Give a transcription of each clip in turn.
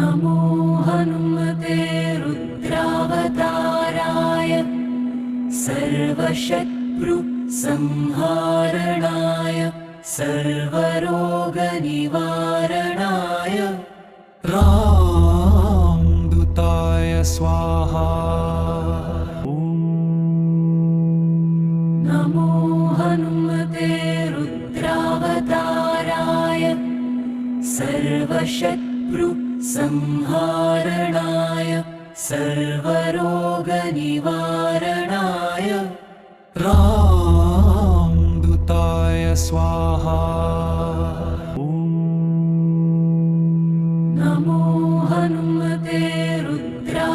नमो हनुमते रुद्रावताराय सर्वशत्रुसंहारणाय सर्वरोगनिवारणाय रामदूताय स्वाहा। नमो हनुमते रुद्रावताराय सर्वशत्रुसंहारणाय सर्वरोगनिवारणाय रामदूताय स्वाहा। नमो हनुमते रुद्रावताराय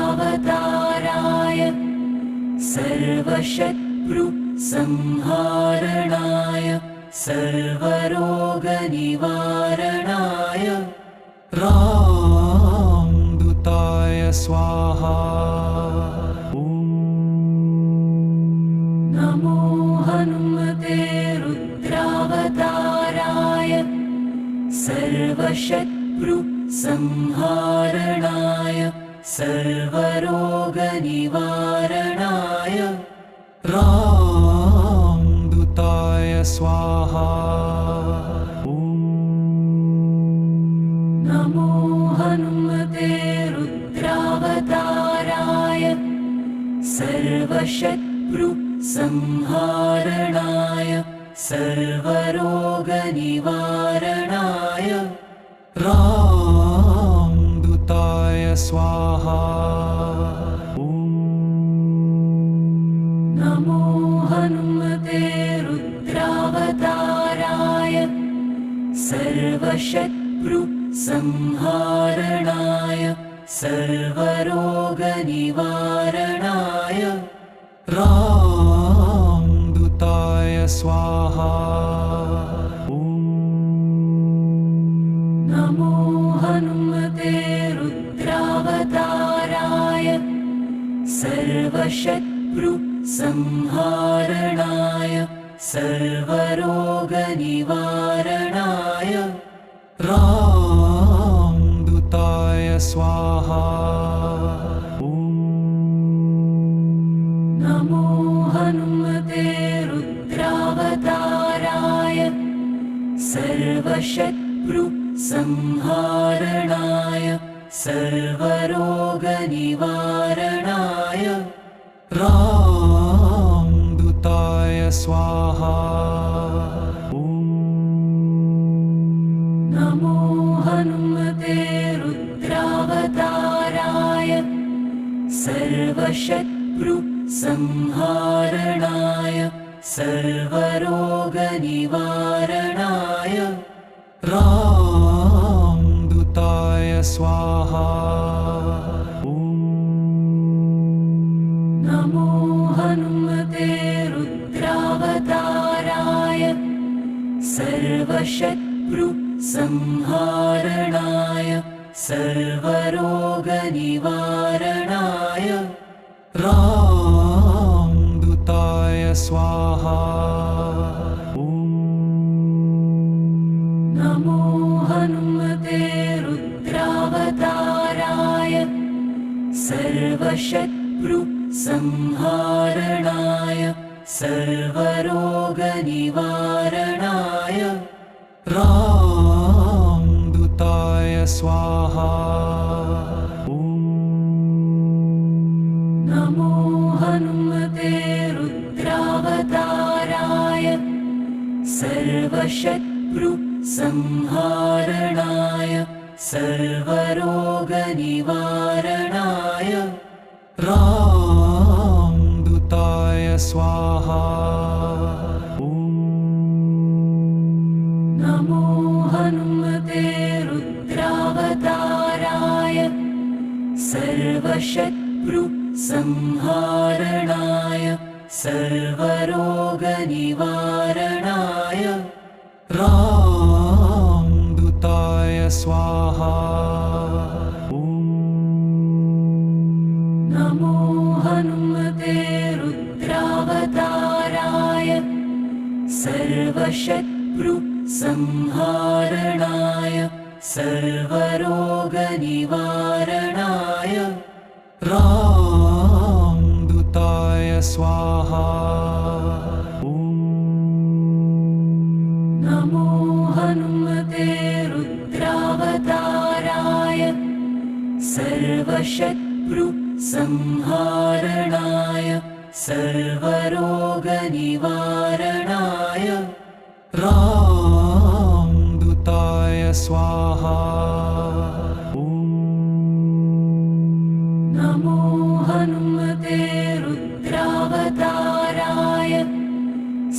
सर्वशत्रुसंहारणाय सर्वरोगनिवारणाय रामदूताय स्वाहा। नमो हनुमते रुद्रावताराय सर्वशत्रुसंहारणाय सर्वरोगनिवारणाय रामदूताय स्वाहा। नमो हनुमते रुद्रावताराय सर्वशत्रुसंहारणाय सर्वरोगनिवारणाय रामदूताय स्वाहा। नमो हनुमते रुद्रावताराय सर्वशत्रुसंहारणाय सर्वरोगनिवारणाय रामदूताय स्वाहा। नमो हनुमते रुद्रावताराय सर्वशत्रुसंहारणाय सर्वरोगनिवारणाय रामदूताय स्वाहा। नमो हनुमते रुद्रावताराय सर्वशत्रुसंहारणाय सर्वरोगनिवारणाय रामदूताय स्वाहा। नमो हनुमते रुद्रावताराय सर्वशत्रुसंहारणाय सर्वरोगनिवारणाय रामदूताय स्वाहा। नमो हनुमते रुद्रावताराय सर्वशत्रुसंहारणाय सर्वरोगनिवारणाय रामदूताय स्वाहा। नमो हनुमते रुद्रावताराय सर्वशत्रुसंहारणाय सर्वरोगनिवारणाय रामदूताय स्वाहा। नमो हनुमते रुद्रावताराय सर्वशत्रुसंहारणाय सर्वरोगनिवारणाय रामदूताय स्वाहा। नमो हनुमते रुद्रावताराय सर्वशत्रुसंहारणाय सर्वरोगनिवारणाय रामदूताय स्वाहा। नमो हनुमते रुद्रावताराय सर्वशत्रुसंहारणाय सर्वरोगनिवारणाय रामदूताय स्वाहा नमो हनुमते रुद्रावताराय सर्वशत्रुसंहारणाय सर्वरोगनिवारणाय रामदूताय स्वाहा नमो हनुमते रुद्रावताराय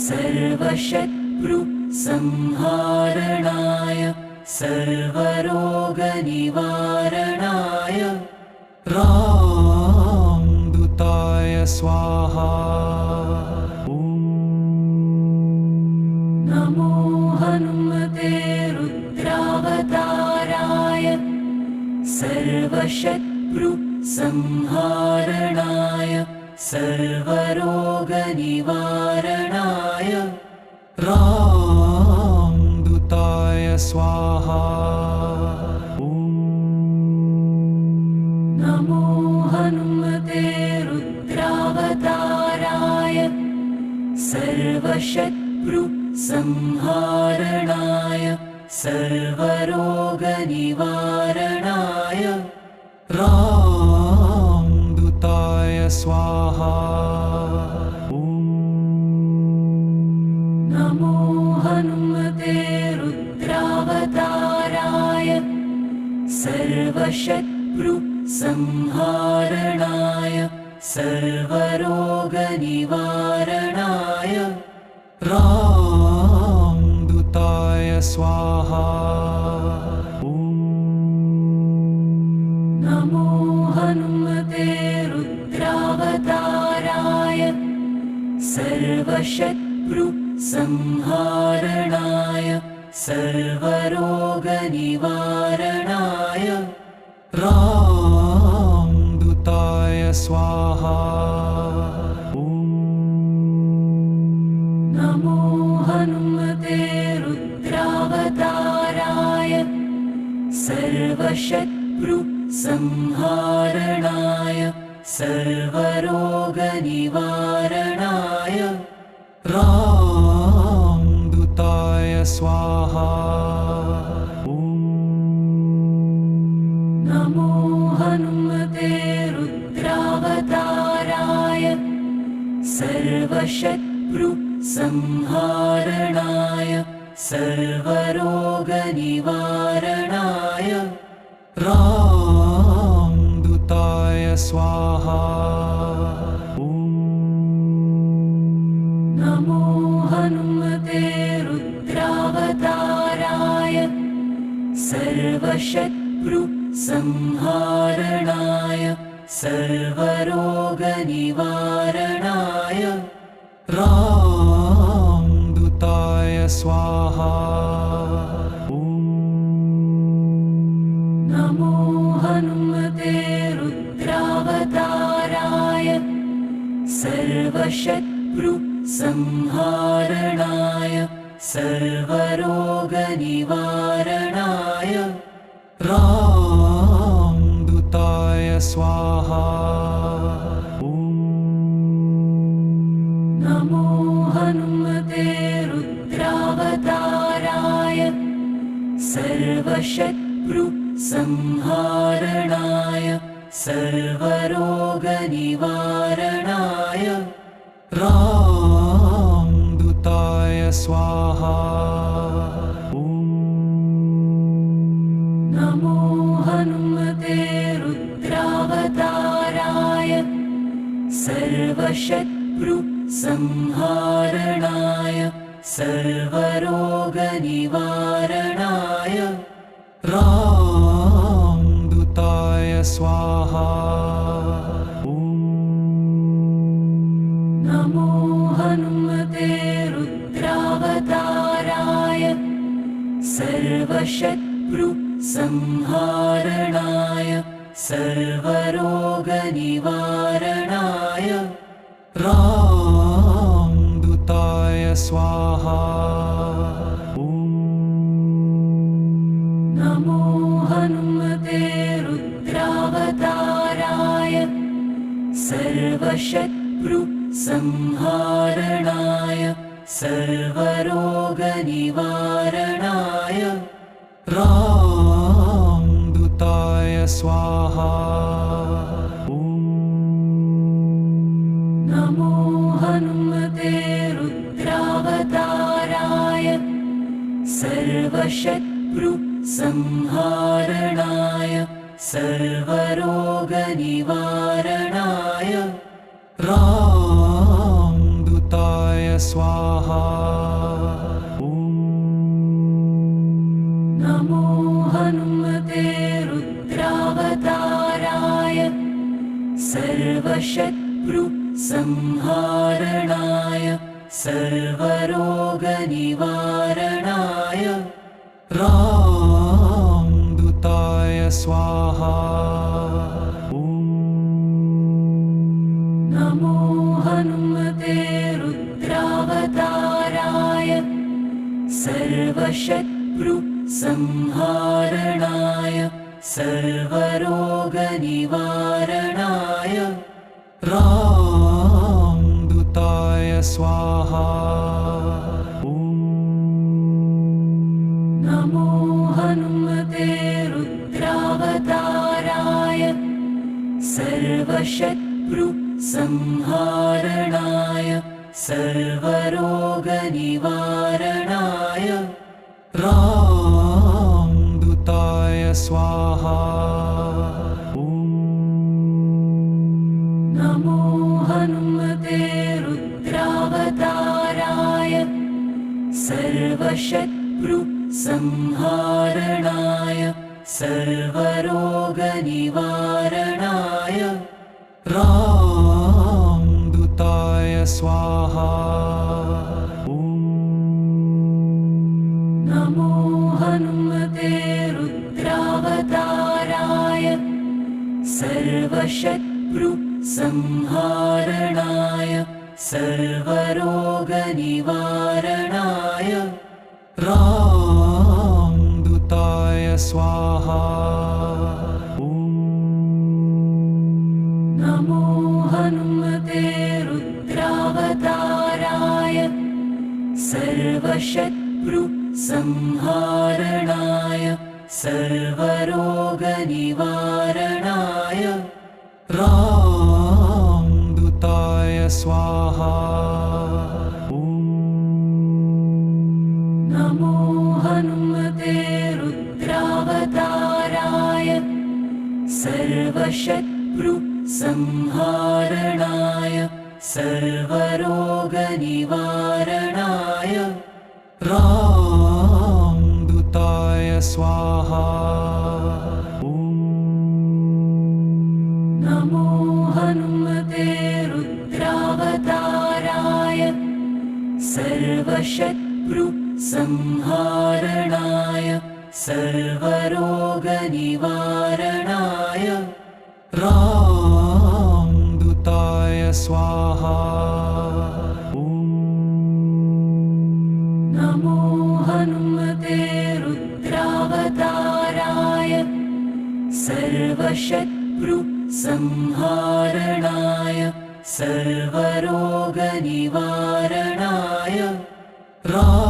सर्वशत्रुसंहारणाय सर्वरोगनिवारणाय रामदूताय स्वाहा नमो हनुमते रुद्रावताराय सर्वशत्रुसंहारणाय सर्वरोगनिवारणाय रामदूताय स्वाहा नमो हनुमते रुद्रावताराय सर्वशत्रुसंहारणाय सर्वरोगनिवारणाय रामदूताय स्वाहा नमो हनुमते रुद्रावताराय सर्वशत्रुसंहारणाय सर्वरोगनिवारणाय रामदूताय स्वाहा नमो हनुमते रुद्रावताराय सर्वशत्रुसंहारणाय सर्वरोगनिवारणाय रामदूताय स्वाहा नमो हनुमते रुद्रावताराय सर्वशत्रुसंहारणाय सर्वरोगनिवारणाय रामदूताय स्वाहा नमो हनुमते रुद्रावताराय सर्वशत्रुसंहारणाय सर्वरोगनिवारणाय रामदूताय स्वाहा नमो हनुमते रुद्रावताराय सर्वशत्रुसंहारणाय सर्वरोगनिवारणाय रामदूताय स्वाहा नमो हनुमते रुद्रावताराय सर्वशत्रुसंहारणाय सर्वरोगनिवारणाय रामदूताय स्वाहा नमो हनुमते रुद्रावताराय सर्वशत्रुसंहारणाय सर्वरोगनिवारणाय रामदूताय स्वाहा नमो हनुमते रुद्रावताराय सर्वशत्रुसंहारणाय सर्वरोगनिवारणाय रामदूताय स्वाहा नमो हनुमते रुद्रावताराय सर्वशत्रुसंहारणाय सर्वरोगनिवारणाय रामदूताय स्वाहा नमो नमो हनुमते रुद्रावताराय सर्वशत्रुसंहारणाय सर्वरोगनिवारणाय रामदूताय स्वाहा नमो हनुमते रुद्रावताराय सर्वशत्रुसंहारणाय सर्वरोगनिवारणाय रामदूताय स्वाहा नमो हनुमते रुद्रावताराय सर्वशत्रुसंहारणाय सर्वरोगनिवारणाय रामदूताय स्वाहा नमो हनुमते रुद्रावताराय सर्वशत्रुसंहारणाय सर्वरोगनिवारणाय रामदूताय स्वाहा नमो हनुमते रुद्रावताराय सर्वशत्रुसंहारणाय सर्वरोगनिवारणाय रामदूताय स्वाहा नमो हनुमते रुद्रावताराय सर्वशत्रुसंहारणाय सर्वरोगनिवारणाय रामदूताय स्वाहा नमो हनुमते रुद्रावताराय सर्वशत्रुसंहारणाय सर्वरोगनिवारणाय रामदूताय स्वाहा नमो हनुमते रुद्रावताराय सर्वशत्रुसंहारणाय सर्वरोगनिवारणाय रामदूताय स्वाहा नमो हनुमते रुद्रावताराय सर्वशत्रुसंहारणाय सर्वरोगनिवारणाय रामदूताय स्वाहा नमो हनुमते रुद्रावताराय सर्वशत्रुसंहारणाय सर्वरोगनिवारणाय रामदूताय स्वाहा नमो हनुमते रुद्रावताराय सर्वशत्रुसंहारणाय सर्वरोगनिवारणाय रामदूताय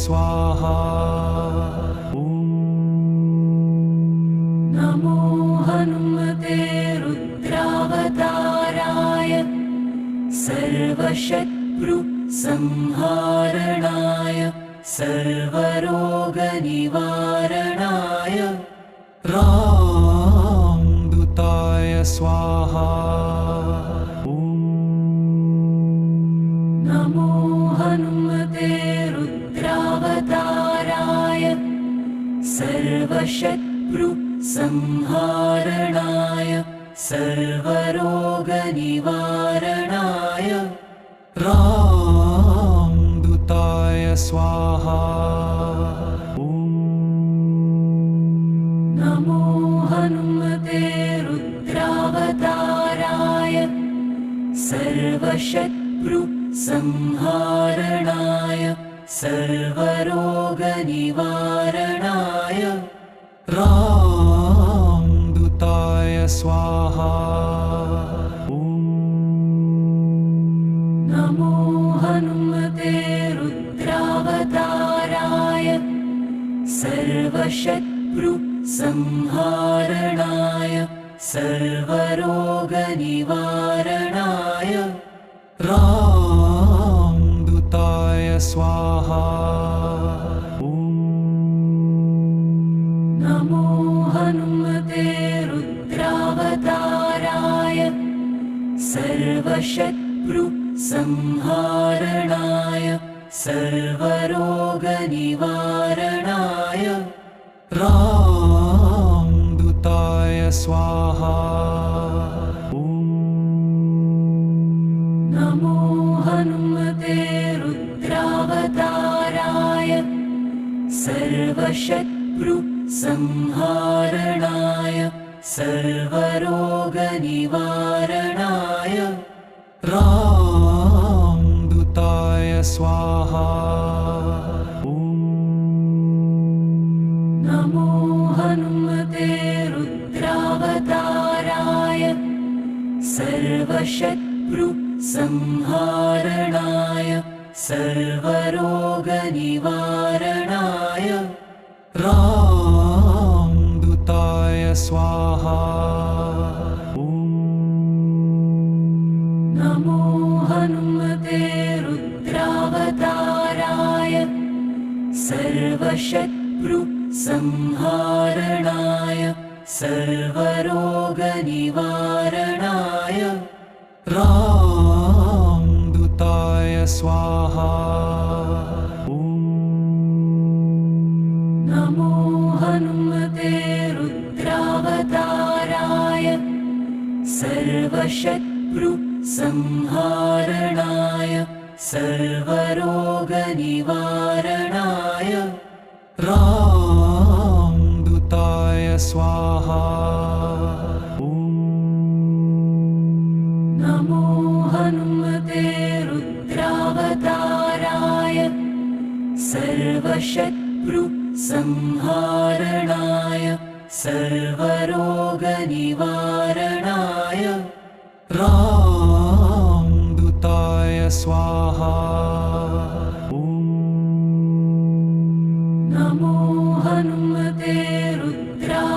स्वाहा नमो हनुमते रुद्रावताराय सर्वशत्रुसंहारणाय सर्वरोगनिवारणाय रामदूताय स्वाहा नमो हनुमते रुद्रावताराय सर्वशत्रुसंहारणाय सर्वरोगनिवारणाय रामदूताय स्वाहा नमो हनुमते रुद्रावताराय सर्वशत्रुसंहारणाय सर्वरोगनिवारणाय रामदूताय स्वाहा नमो हनुमते रुद्रावताराय सर्वशत्रुसंहारणाय सर्वरोगनिवारणाय रामदूताय स्वाहा नमो हनुमते रुद्रावताराय सर्वशत्रुसंहारणाय सर्वरोगनिवारणाय रामदूताय स्वाहा नमो हनुमते रुद्रावताराय सर्वशत्रुसंहारणाय सर्वरोगनिवारणाय रामदूताय स्वाहा नमो हनुमते रुद्रावताराय सर्वशत्रुसंहारणाय सर्वरोगनिवारणाय रामदूताय स्वाहा नमो हनुमते रुद्रावताराय सर्वशत्रुसंहारणाय सर्वरोगनिवारणाय रामदूताय स्वाहा नमो हनुमते रुद्रावताराय सर्वशत्रुसंहारणाय सर्वरोगनिवारणाय रामदूताय स्वाहा नमो हनुमते रुद्रावताराय सर्वशत्रुसंहारणाय सर्वरोगनिवारणाय रामदूताय स्वाहा नमो हनुमते रुद्रावताराय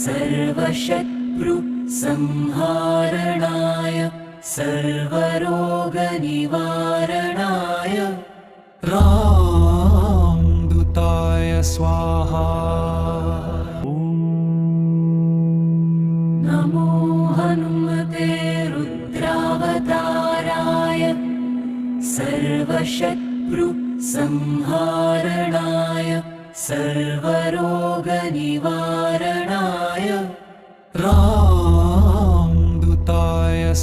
सर्वशत्रुसंहारणाय सर्वरोगनिवारणाय रामदूताय स्वाहा नमो हनुमते रुद्रावताराय सर्वशत्रुसंहारणाय सर्वरोगनिवारणाय रामदूताय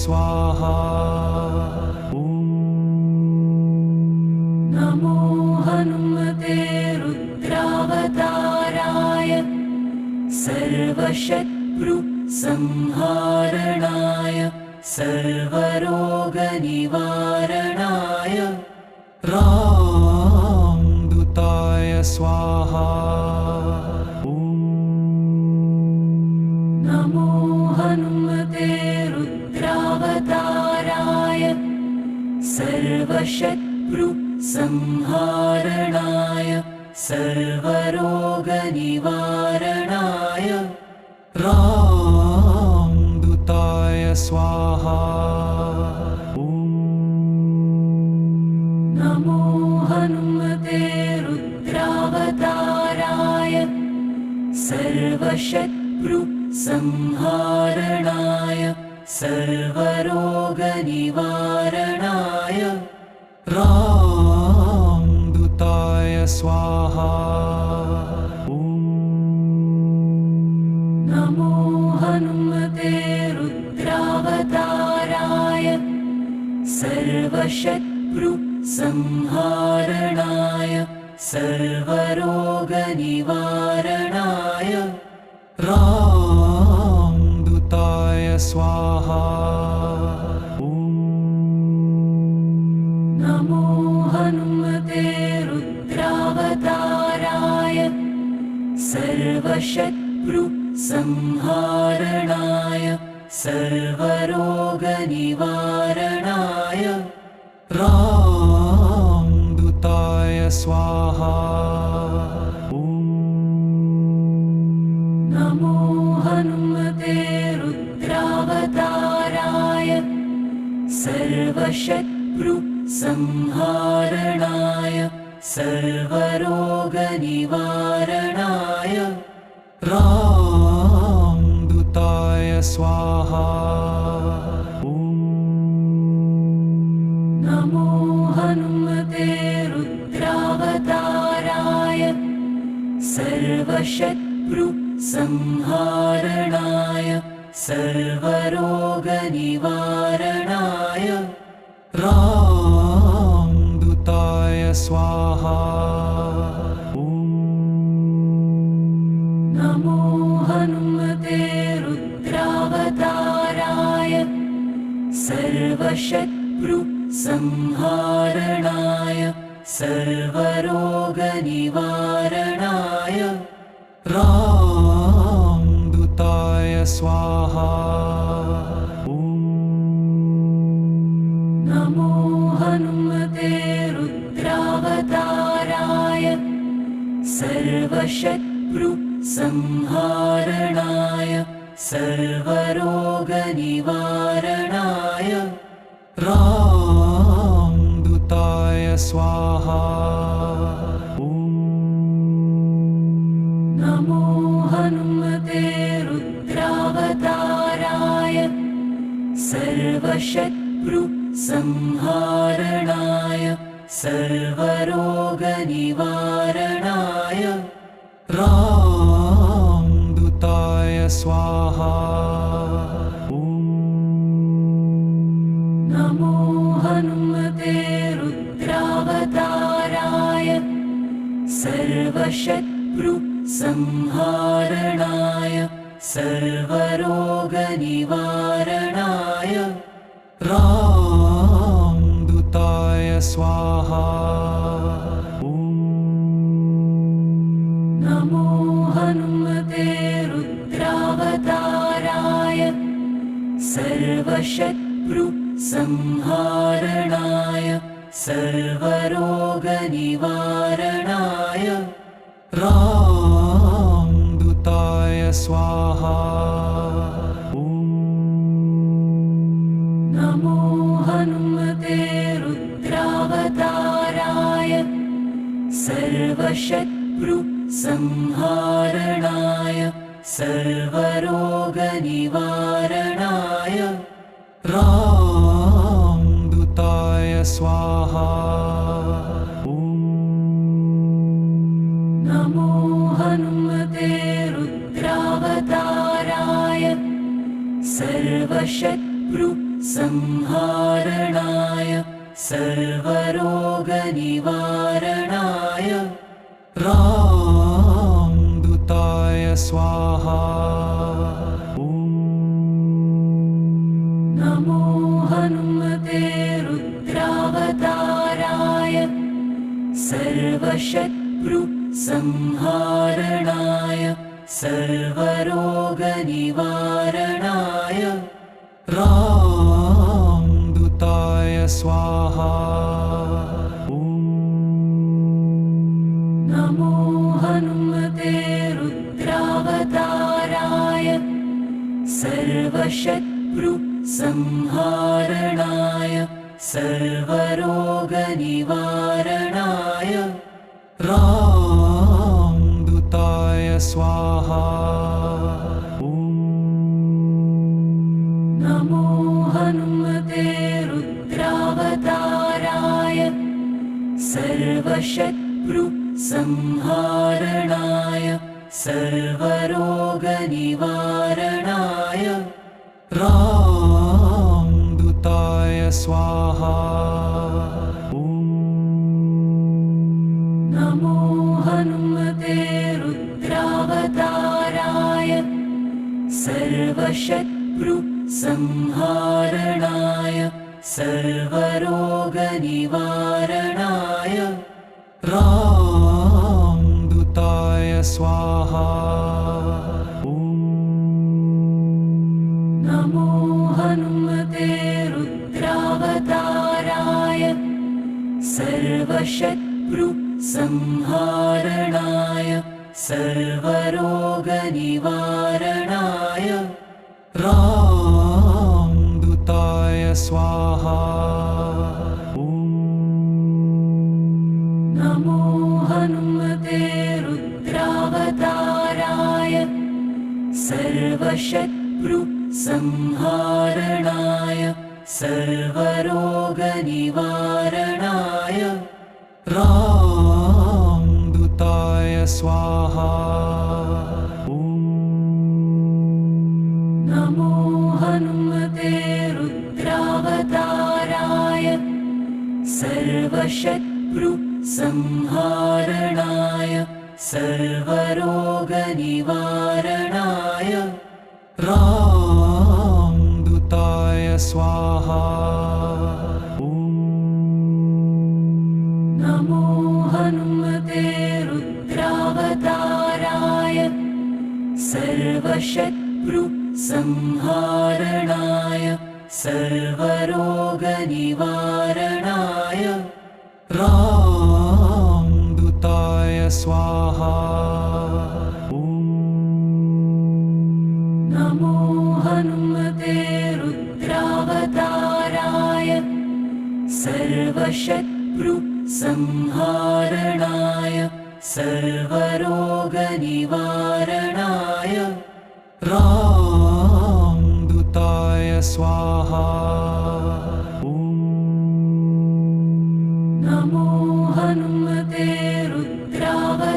स्वाहा नमो हनुमते रुद्रावताराय सर्वशत्रुसंहारणाय सर्वरोगनिवारणाय रामदूताय स्वाहा नमो हनुमते रुद्रावताराय सर्वशत्रुसंहारणाय सर्वरोगनिवारणाय रामदूताय स्वाहा नमो हनुमते रुद्रावताराय सर्वशत्रुसंहारणाय सर्वरोगनिवारणाय रामदूताय स्वाहा नमो हनुमते रुद्रावताराय सर्वशत्रुसंहारणाय सर्वरोगनिवारणाय रामदूताय स्वाहा नमो सर्वशत्रुसंहारणाय सर्वरोगनिवारणाय रामदूताय स्वाहा। नमो हनुमते रुद्रावताराय सर्वशत्रुसंहारणाय सर्वरोगनिवारणाय रामदूताय स्वाहा। नमो हनुमते रुद्रावताराय सर्वशत्रुसंहारणाय सर्वरोगनिवारणाय रामदूताय स्वाहा। नमो हनुमते रुद्रावताराय सर्वशत्रुसंहारणाय सर्वरोगनिवारणाय रामदूताय स्वाहा। नमो हनुमते रुद्रावताराय सर्वशत्रुसंहारणाय सर्वरोगनिवारणाय रामदूताय स्वाहा। नमो हनुमते रुद्रावताराय सर्वशत्रुसंहारणाय सर्वरोगनिवारणाय रामदूताय स्वाहा। नमो हनुमते रुद्रावताराय सर्वशत्रुसंहारणाय सर्वरोगनिवारणाय रामदूताय स्वाहा। नमो हनुमते रुद्रावताराय सर्वशत्रुसंहारणाय सर्वरोगनिवारणाय रामदूताय स्वाहा। नमो हनुमते रुद्रावताराय सर्वशत्रुसंहारणाय सर्वरोगनिवारणाय रामदूताय स्वाहा। नमो हनुमते रुद्रावताराय सर्वशत्रुसंहारणाय सर्वरोगनिवारणाय रामदूताय स्वाहा। नमो हनुमते रुद्रावताराय सर्वशत्रुसंहारणाय सर्वरोगनिवारणाय रामदूताय स्वाहा। नमो हनुमते रुद्रावताराय सर्वशत्रुसंहारणाय सर्वरोगनिवारणाय रामदूताय स्वाहा। नमो हनुमते रुद्रावताराय सर्वशत्रुसंहारणाय सर्वरोगनिवारणाय रामदूताय स्वाहा। नमो हनुमते रुद्रावताराय सर्वशत्रुसंहारणाय सर्वरोगनिवारणाय रामदूताय स्वाहा नमो हनुमते रुद्रावताराय सर्वशत्रुसंहारणाय सर्वरोगनिवारणाय रामदूताय स्वाहा नमो हनुमते रुद्रावताराय सर्वशत्रुसंहारणाय सर्वरोगनिवारणाय रामदूताय स्वाहा नमो हनुमते रुद्रावताराय सर्वशत्रुसंहारणाय सर्वरोगनिवारणाय रामदूताय स्वाहा नमो हनुमते रुद्रावताराय सर्वशत्रुसंहारणाय सर्वरोगनिवारणाय रामदूताय स्वाहा नमो हनुमते रुद्रावताराय सर्वशत्रुसंहारणाय सर्वरोगनिवारणाय रामदूताय स्वाहा नमो हनुमते रुद्रावताराय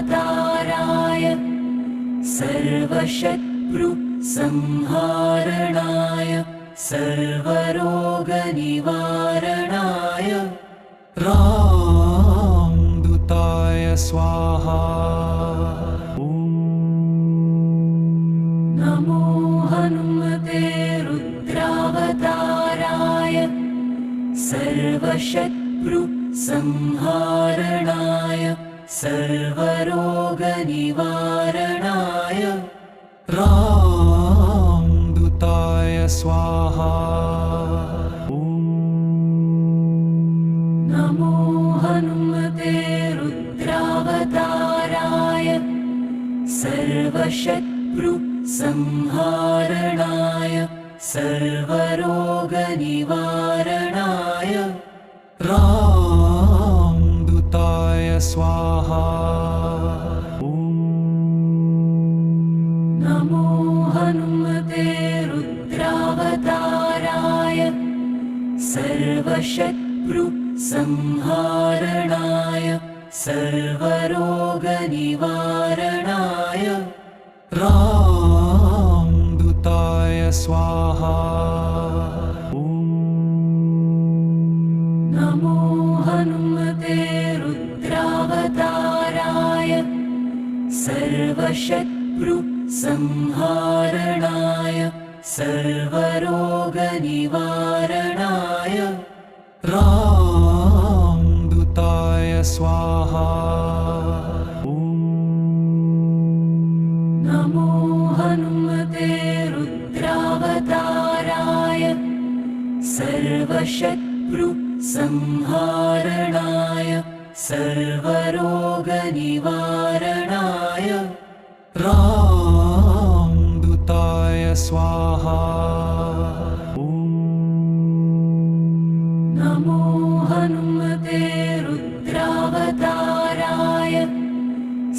सर्वशत्रुसंहारणाय सर्वरोगनिवारणाय रामदूताय स्वाहा नमो हनुमते रुद्रावताराय सर्वशत्रुसंहारणाय सर्वरोगनिवारणाय रामदूताय स्वाहा नमो हनुमते रुद्रावताराय सर्वशत्रुसंहारणाय सर्वरोगनिवारणाय रामदूताय स्वाहा नमो हनुमते रुद्रावताराय सर्वशत्रुसंहारणाय सर्वरोगनिवारणाय रामदूताय स्वाहा नमो हनुमते रुद्रावताराय सर्वशत्रुसंहारणाय सर्वरोगनिवारणाय रामदूताय स्वाहा नमो हनुमते रुद्रावताराय सर्वशत्रुसंहारणाय सर्वरोगनिवारणाय रामदूताय स्वाहा नमो हनुमते रुद्रावताराय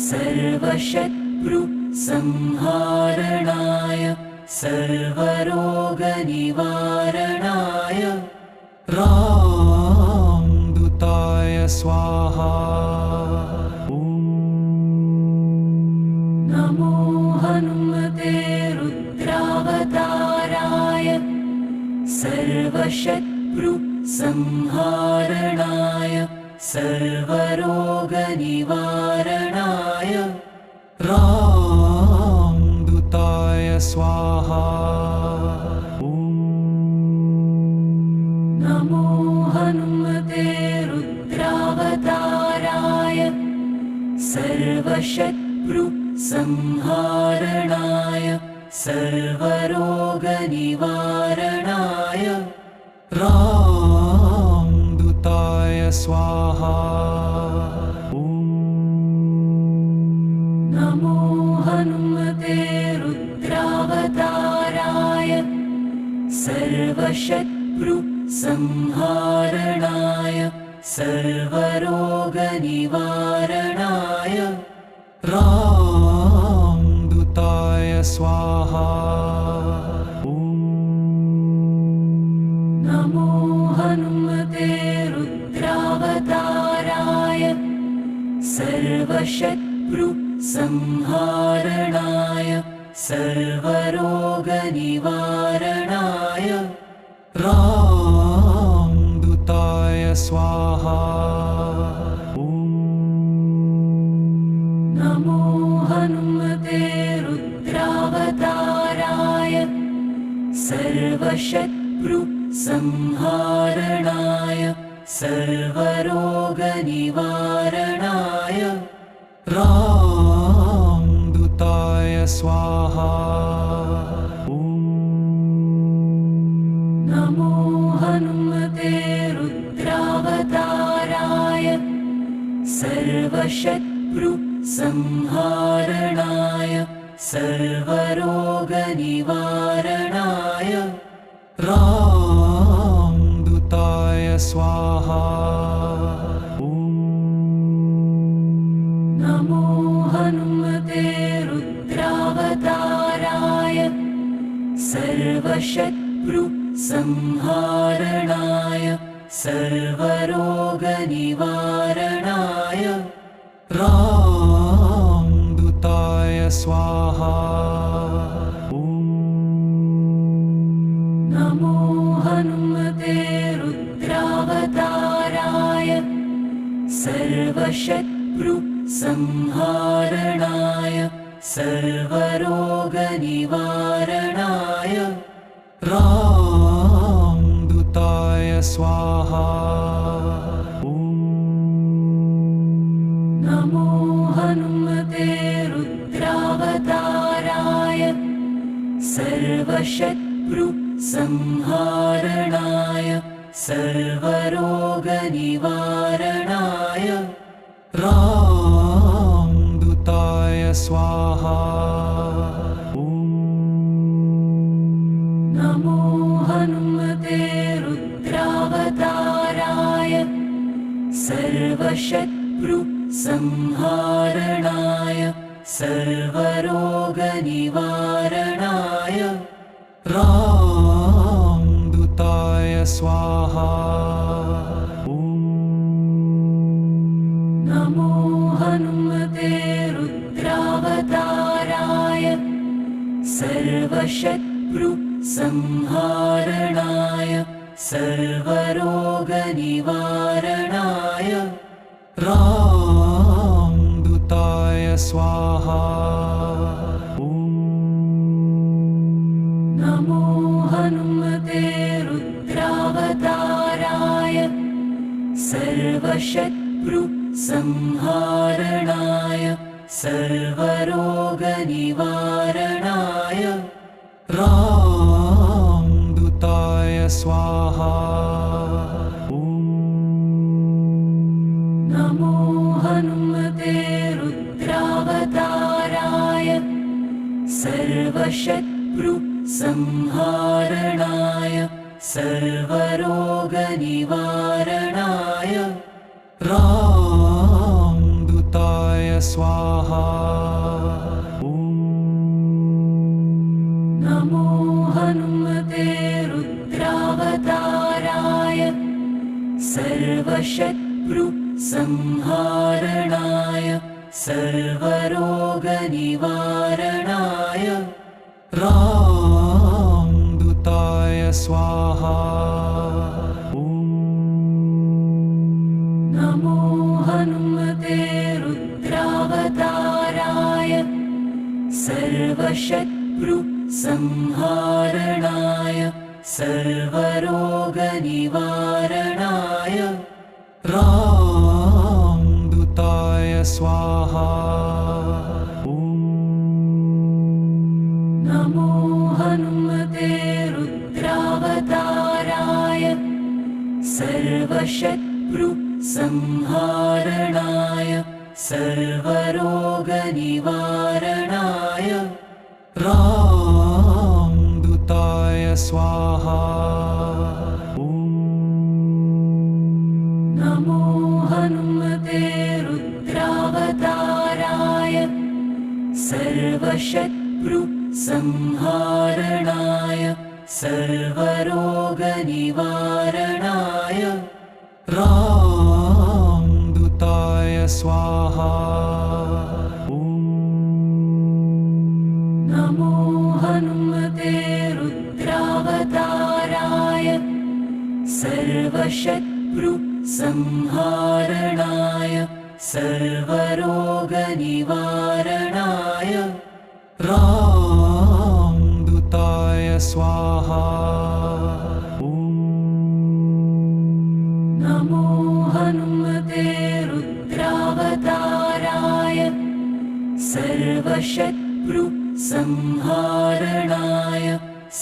सर्वशत्रुसंहारणाय सर्वरोगनिवारणाय रामदूताय स्वाहा नमो हनुमते रुद्रावताराय सर्वशत्रुसंहारणाय सर्वरोगनिवारणाय रामदूताय स्वाहा नमो हनुमते रुद्रावताराय सर्वशत्रुसंहारणाय संहारणाय सर्वरोगनिवारणाय रामदूताय स्वाहा। नमो हनुमते रुद्रावताराय सर्वशत्रुसंहारणाय सर्वरोगनिवारणाय रामदूताय स्वाहा। नमो हनुमते रुद्रावताराय सर्वशत्रुसंहारणाय सर्वरोगनिवारणाय रामदूताय स्वाहा। नमो हनुमते रुद्रावताराय सर्वशत्रुसंहारणाय सर्वरोगनिवारणाय रामदूताय स्वाहा। नमो हनुमते रुद्रावताराय सर्वशत्रुसंहारणाय सर्वरोगनिवारणाय रामदूताय स्वाहा। नमो हनुमते रुद्रावताराय सर्वशत्रुसंहारणाय सर्वरोगनिवारणाय रामदूताय स्वाहा। नमो हनुमते रुद्रावताराय सर्वशत्रुसंहारणाय सर्वरोगनिवारणाय रामदूताय स्वाहा। नमो हनुमते रुद्रावताराय सर्वशत्रुसंहारणाय सर्वरोगनिवारणाय रामदूताय स्वाहा। नमो हनुमते रुद्रावताराय सर्वशत्रुसंहारणाय सर्वरोगनिवारणाय रामदूताय स्वाहा। नमो हनुमते रुद्रावताराय सर्वशत्रुसंहारणाय सर्वरोगनिवारणाय रामदूताय स्वाहा। नमो हनुमते रुद्रावताराय सर्वशत्रुसंहारणाय सर्वरोगनिवारणाय रामदूताय स्वाहा। नमो हनुमते रुद्रावताराय सर्वशत्रुसंहारणाय सर्वरोगनिवारणाय रामदूताय स्वाहा। नमो हनुमते रुद्रावताराय सर्वशत्रुसंहारणाय सर्वरोगनिवारणाय रामदूताय स्वाहा। नमो हनुमते रुद्रावताराय सर्वशत्रुसंहारणाय सर्वरोगनिवारणाय रामदूताय स्वाहा। सर्वशत्रुसंहारणाय सर्वरोगनिवारणाय रामदूताय स्वाहा नमो हनुमते रुद्रावताराय सर्वशत्रुसंहारणाय सर्वरोगनिवारणाय रामदूताय स्वाहा नमो हनुमते रुद्रावताराय सर्वशत्रुसंहारणाय सर्वरोगनिवारणाय रामदूताय स्वाहा नमो हनुमते रुद्रावताराय सर्वशत्रुसंहारणाय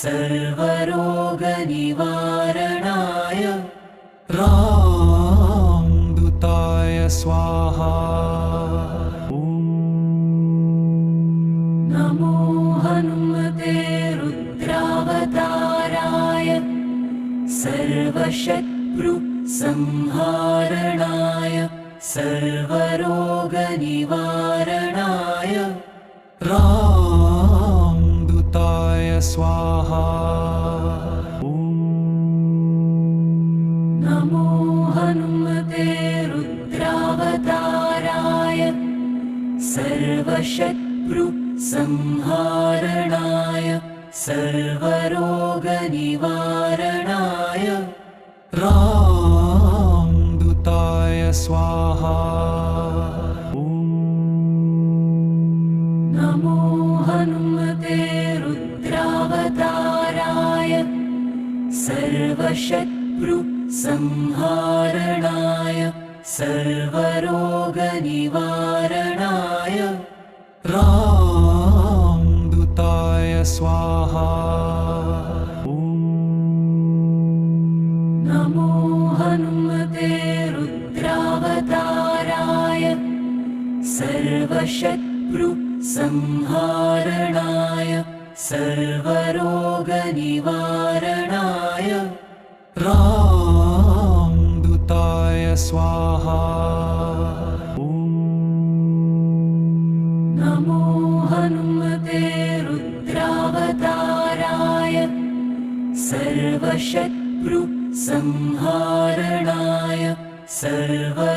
सर्वरोगनिवारणाय रामदूताय स्वाहा नमो हनुमते रुद्रावताराय सर्वशत्रुसंहारणाय सर्वरोगनिवारणाय रामदूताय स्वाहा नमो हनुमते रुद्रावताराय सर्वशत्रुसंहारणाय सर्वरोगनिवारणाय रामदूताय स्वाहा नमो हनुमते रुद्रावताराय सर्वशत्रुसंहारणाय सर्वरोगनिवारणाय रामदूताय स्वाहा नमो हनुमते रुद्रावताराय सर्वशत्रुसंहारणाय सर्वरोगनिवारणाय रामदूताय स्वाहा नमो हनुमते रुद्रावताराय सर्वशत्रुसंहारणाय सर्वरोगनिवारणाय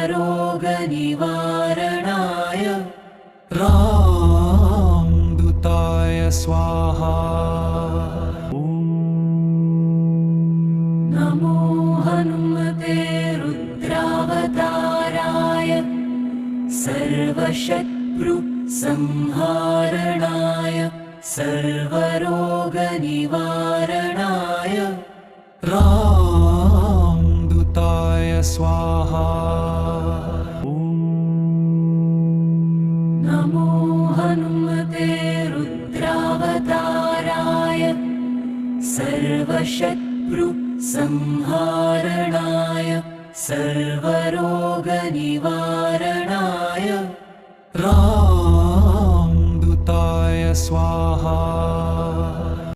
रामदूताय स्वाहा नमो हनुमते रुद्रावताराय सर्वशत्रुसंहारणाय सर्वरोगनिवारणाय रामदूताय स्वाहा नमो हनुमते रुद्रावताराय सर्वशत्रुसंहारणाय सर्वरोगनिवारणाय रामदूताय स्वाहा